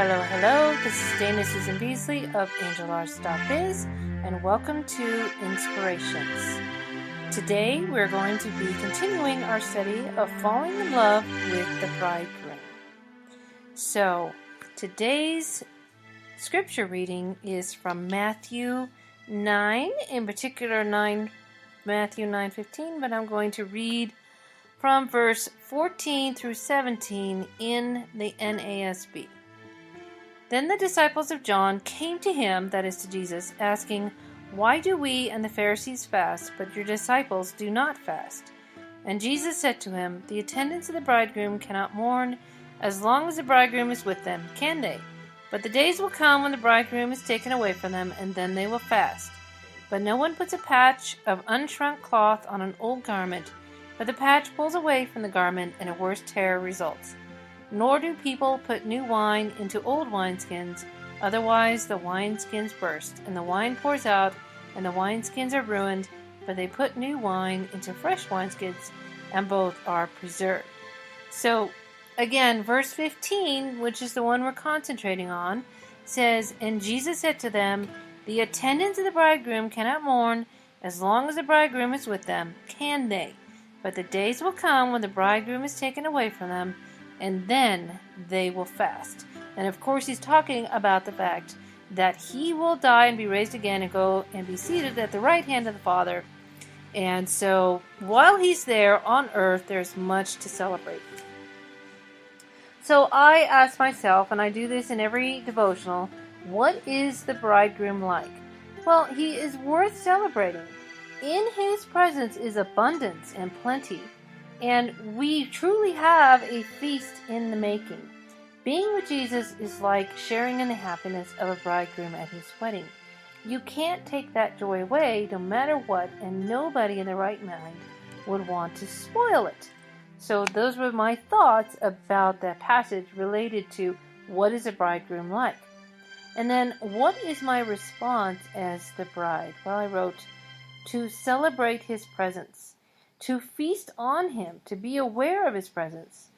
Hello, hello. This is Dana Susan Beasley of AngelArts.biz, and welcome to Inspirations. Today, we're going to be continuing our study of falling in love with the bridegroom. So, today's scripture reading is from Matthew 9, in particular Matthew 9:15, but I'm going to read from verse 14 through 17 in the NASB. Then the disciples of John came to him, that is to Jesus, asking, "Why do we and the Pharisees fast, but your disciples do not fast?" And Jesus said to him, "The attendants of the bridegroom cannot mourn as long as the bridegroom is with them, can they? But the days will come when the bridegroom is taken away from them, and then they will fast. But no one puts a patch of unshrunk cloth on an old garment, for the patch pulls away from the garment, and a worse tear results. Nor do people put new wine into old wineskins, otherwise the wineskins burst, and the wine pours out, and the wineskins are ruined, but they put new wine into fresh wineskins, and both are preserved." So, again, verse 15, which is the one we're concentrating on, says, "And Jesus said to them, the attendants of the bridegroom cannot mourn as long as the bridegroom is with them, can they? But the days will come when the bridegroom is taken away from them, and then they will fast." And of course he's talking about the fact that he will die and be raised again and go and be seated at the right hand of the Father. And so while he's there on earth, there's much to celebrate. So I ask myself, and I do this in every devotional, what is the bridegroom like? Well, he is worth celebrating. In his presence is abundance and plenty. And we truly have a feast in the making. Being with Jesus is like sharing in the happiness of a bridegroom at his wedding. You can't take that joy away no matter what, and nobody in their right mind would want to spoil it. So those were my thoughts about that passage related to what is a bridegroom like. And then what is my response as the bride? Well, I wrote, to celebrate his presence, to feast on him, to be aware of his presence,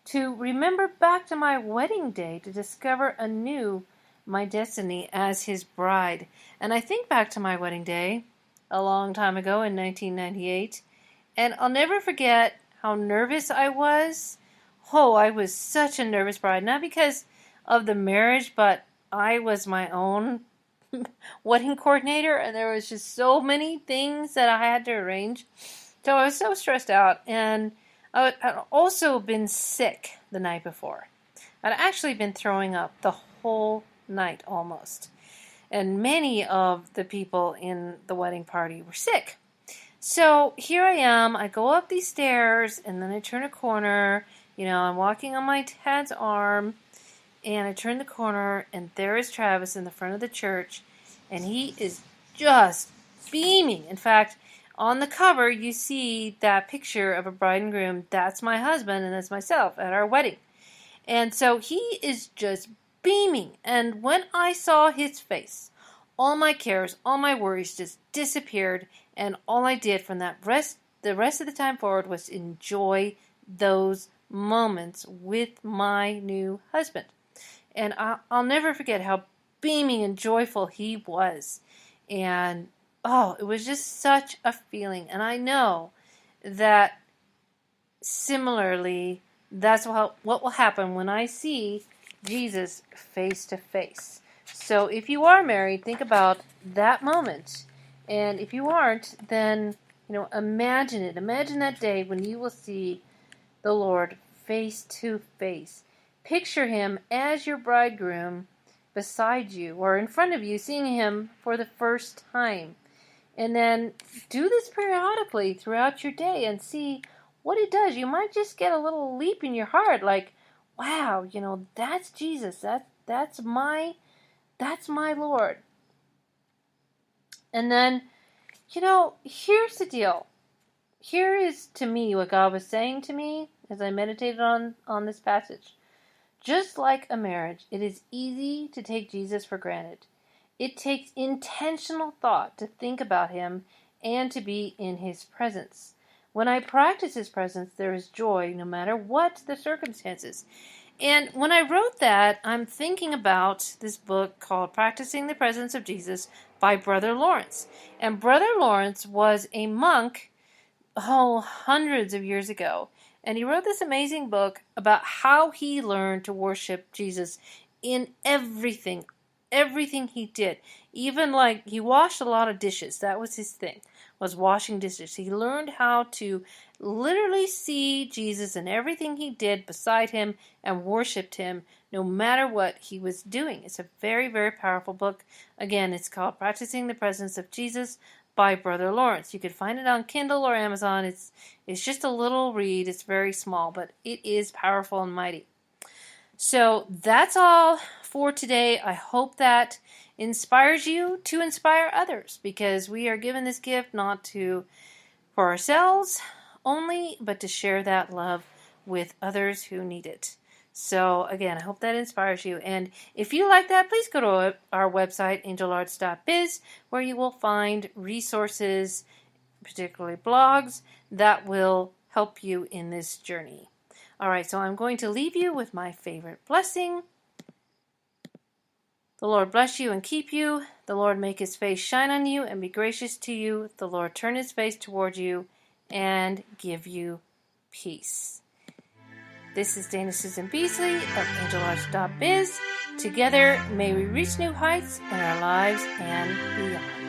to remember back to my wedding day, to discover anew my destiny as his bride. And I think back to my wedding day a long time ago in 1998, and I'll never forget how nervous I was. Oh, I was such a nervous bride, not because of the marriage, but I was my own wedding coordinator, and there was just so many things that I had to arrange. So I was so stressed out, and I'd also been sick the night before. I'd actually been throwing up the whole night almost. And many of the people in the wedding party were sick. So here I am, I go up these stairs, and then I turn a corner. I'm walking on my dad's arm, and I turn the corner, and there is Travis in the front of the church, and he is just beaming. In fact, on the cover, you see that picture of a bride and groom. That's my husband, and that's myself at our wedding. And so he is just beaming. And when I saw his face, all my cares, all my worries just disappeared. And all I did from the rest of the time forward was enjoy those moments with my new husband. And I'll never forget how beaming and joyful he was. And it was just such a feeling. And I know that similarly, that's what will happen when I see Jesus face to face. So if you are married, think about that moment. And if you aren't, then, imagine it. Imagine that day when you will see the Lord face to face. Picture him as your bridegroom beside you or in front of you, seeing him for the first time. And then do this periodically throughout your day and see what it does. You might just get a little leap in your heart like, wow, that's Jesus. That's my Lord. And then, here's the deal. Here is to me what God was saying to me as I meditated on this passage. Just like a marriage, it is easy to take Jesus for granted. It takes intentional thought to think about him and to be in his presence. When I practice His presence, there is joy no matter what the circumstances. And when I wrote that, I'm thinking about this book called Practicing the Presence of Jesus by Brother Lawrence. And Brother Lawrence was a monk, hundreds of years ago. And he wrote this amazing book about how he learned to worship Jesus in everything he did. Even like he washed a lot of dishes. That was his thing, was washing dishes. He learned how to literally see Jesus in everything he did beside him and worshiped him no matter what he was doing. It's a very, very powerful book. Again, it's called Practicing the Presence of Jesus by Brother Lawrence. You could find it on Kindle or Amazon. It's just a little read. It's very small, but it is powerful and mighty. So that's all for today. I hope that inspires you to inspire others, because we are given this gift not for ourselves only, but to share that love with others who need it. So again, I hope that inspires you. And if you like that, please go to our website, angelarts.biz, where you will find resources, particularly blogs, that will help you in this journey. All right, so I'm going to leave you with my favorite blessing. The Lord bless you and keep you. The Lord make His face shine on you and be gracious to you. The Lord turn His face toward you and give you peace. This is Dana Susan Beasley of angelarts.biz. Together, may we reach new heights in our lives and beyond.